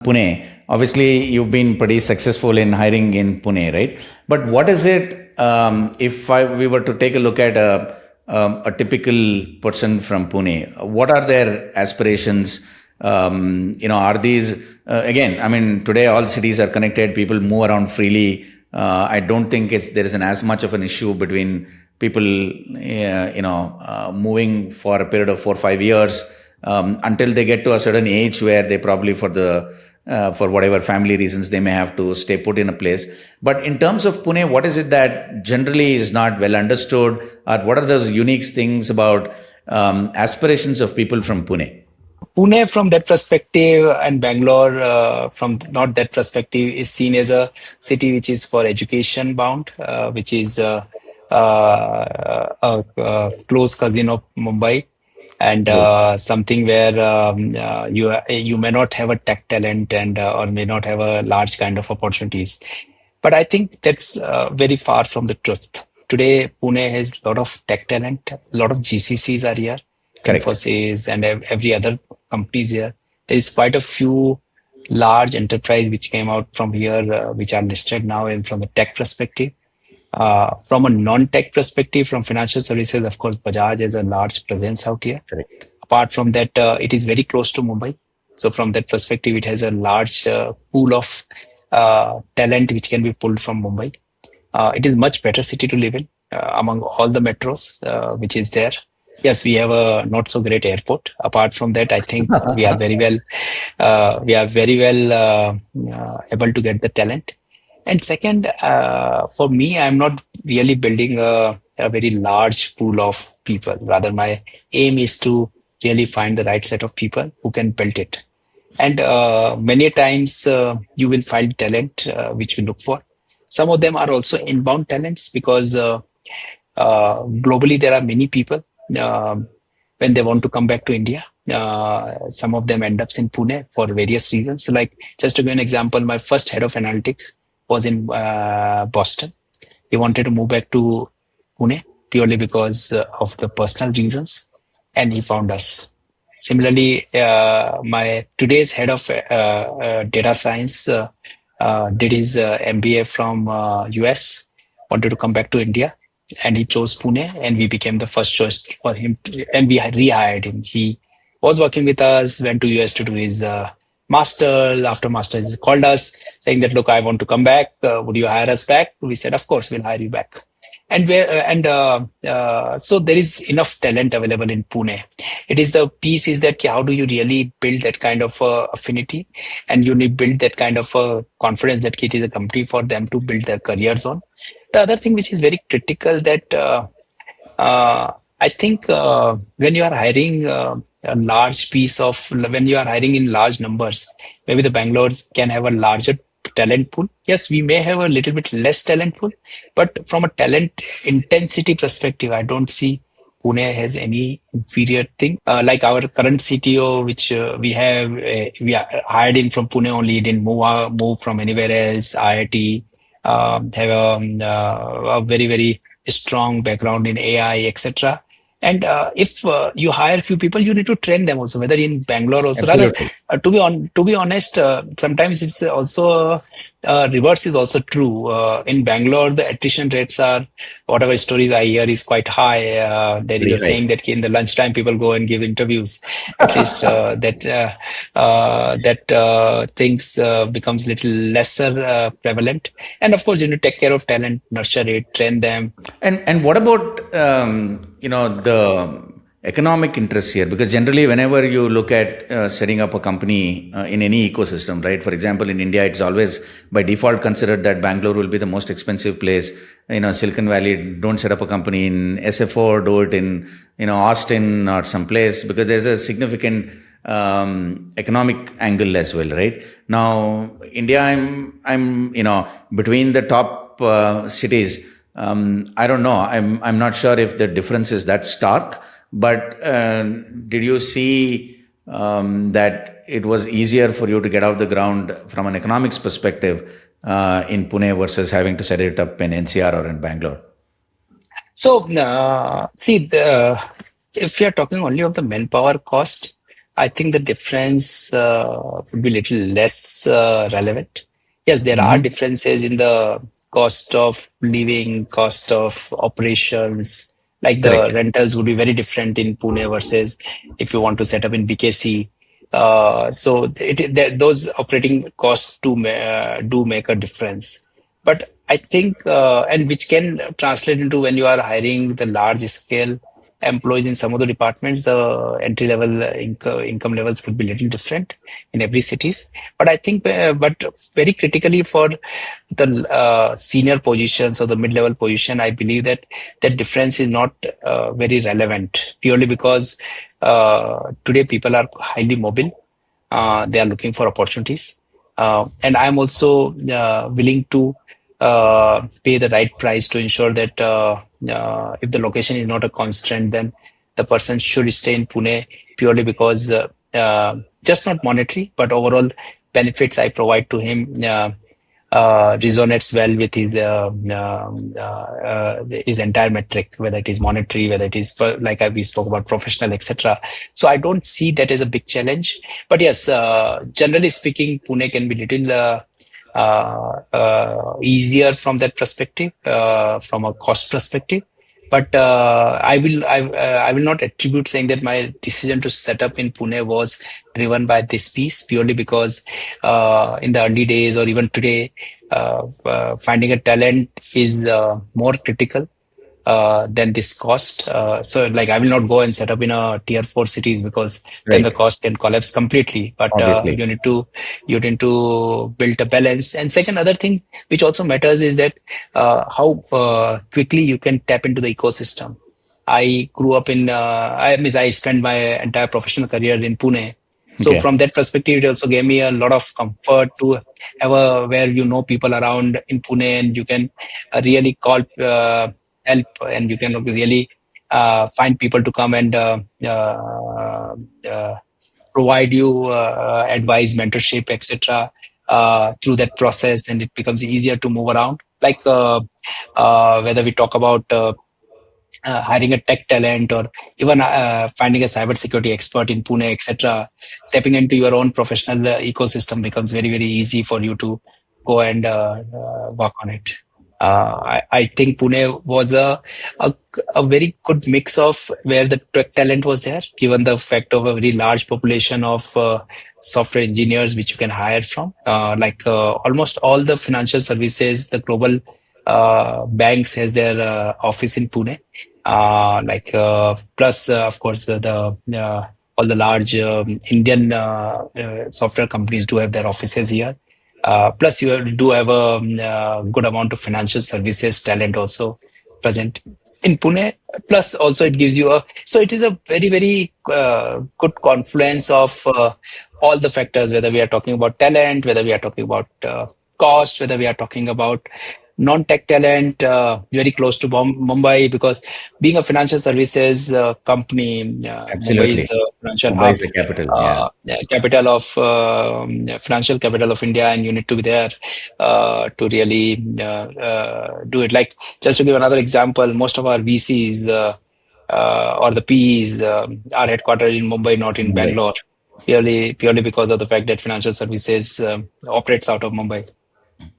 Pune. Obviously, you've been pretty successful in hiring in Pune, right? But what is it if we were to take a look at a typical person from Pune? What are their aspirations? Are these again? I mean, today all cities are connected. People move around freely. I don't think there is as much of an issue between people, moving for a period of 4 or 5 years until they get to a certain age where they probably for whatever family reasons they may have to stay put in a place. But in terms of Pune, what is it that generally is not well understood, or what are those unique things about aspirations of people from Pune? Pune, from that perspective, and Bangalore, from not that perspective, is seen as a city which is for education bound, which is a close cousin of Mumbai, and Right. something where you may not have a tech talent and or may not have a large kind of opportunities. But I think that's very far from the truth. Today, Pune has a lot of tech talent. A lot of GCCs are here, Correct. Infosys, and every other companies here. There is quite a few large enterprise which came out from here, which are listed now in from a tech perspective. From a non-tech perspective, from financial services, of course, Bajaj has a large presence out here. Correct. Apart from that, it is very close to Mumbai. So from that perspective, it has a large pool of talent which can be pulled from Mumbai. It is much better city to live in among all the metros which is there. Yes, we have a not so great airport. Apart from that, I think we are very well able to get the talent. And second, for me, I'm not really building a very large pool of people. Rather, my aim is to really find the right set of people who can build it. And many times you will find talent which we look for. Some of them are also inbound talents because globally there are many people when they want to come back to India. Some of them end up in Pune for various reasons. Like just to give an example, my first head of analytics was in Boston. He wanted to move back to Pune purely because of the personal reasons, and he found us. Similarly, my today's head of data science did his MBA from US, wanted to come back to India, and he chose Pune, and we became the first choice for him, and we rehired him. He was working with us, went to US to do his master. After master, he called us saying that, look, I want to come back. Would you hire us back? We said, of course, we'll hire you back. So there is enough talent available in Pune. It is the piece is that how do you really build that kind of affinity, and you need build that kind of confidence that it is a company for them to build their careers on. The other thing which is very critical that I think when you are hiring a large piece of, when you are hiring in large numbers, maybe the Bangalore's can have a larger talent pool. Yes, we may have a little bit less talent pool, but from a talent intensity perspective, I don't see Pune has any inferior thing. Like our current CTO, which we are hired in from Pune only, he didn't move from anywhere else. IIT, have a very, very strong background in AI, etc. And if you hire few people, you need to train them also, whether in Bangalore also. Rather, Absolutely. to be honest, sometimes it's also reverse is also true. In Bangalore, the attrition rates are, whatever stories I hear, is quite high. There is Very a saying that in the lunchtime people go and give interviews. At least things becomes little lesser prevalent. And of course, you need to take care of talent, nurture it, train them. And what about the economic interests here? Because generally, whenever you look at setting up a company in any ecosystem, right? For example, in India, it's always by default considered that Bangalore will be the most expensive place. Silicon Valley, don't set up a company in SFO, do it in Austin or someplace, because there's a significant economic angle as well, right? Now, India, I'm between the top cities. I don't know. I'm not sure if the difference is that stark. But did you see that it was easier for you to get off the ground from an economics perspective in Pune versus having to set it up in NCR or in Bangalore? So, if you're talking only of the manpower cost, I think the difference would be little less relevant. Yes, there are Hmm. differences in the cost of living, cost of operations. Like the Correct. rentals would be very different in Pune versus if you want to set up in BKC. Those operating costs do make a difference. But I think, and which can translate into when you are hiring the large scale employees in some of the departments, the entry level income levels could be little different in every cities. But I think, but very critically for the senior positions or the mid level position, I believe that that difference is not very relevant purely because today people are highly mobile. They are looking for opportunities. And I'm also willing to pay the right price to ensure that if the location is not a constraint, then the person should stay in Pune purely because just not monetary, but overall benefits I provide to him resonates well with his entire metric, whether it is monetary, whether it is we spoke about professional, etc. So I don't see that as a big challenge. But yes, generally speaking, Pune can be little easier from that perspective, from a cost perspective. But I will not attribute saying that my decision to set up in Pune was driven by this piece purely because in the early days or even today, finding a talent is more critical than this cost. So like I will not go and set up in a tier four cities because then the Right. cost can collapse completely. But Obviously. you need to build a balance. And second other thing which also matters is that how quickly you can tap into the ecosystem. I grew up in I spent my entire professional career in Pune. So Okay. from that perspective, it also gave me a lot of comfort to have a where you know people around in Pune and you can really call help and you can really find people to come and uh, provide you advice, mentorship, etc. Through that process, and it becomes easier to move around. Like whether we talk about hiring a tech talent or even finding a cybersecurity expert in Pune, etc. Stepping into your own professional ecosystem becomes very, very easy for you to go and work on it. I think Pune was a, a very good mix of where the tech talent was there, given the fact of a very large population of software engineers which you can hire from. Almost all the financial services, the global banks has their office in Pune. Plus, of course, the all the large Indian software companies do have their offices here. Plus, do have a good amount of financial services talent also present in Pune. Plus, also it gives you a so it is a very very good confluence of all the factors. Whether we are talking about talent, whether we are talking about cost, whether we are talking about non-tech talent, very close to Mumbai, because being a financial services company, Mumbai is Absolutely. the financial Mumbai is hub, the capital. Yeah. capital of financial capital of India, and you need to be there to really do it. Like just to give another example, most of our VCs or the PEs are headquartered in Mumbai, not in Mumbai. Bangalore. Purely because of the fact that financial services operates out of Mumbai.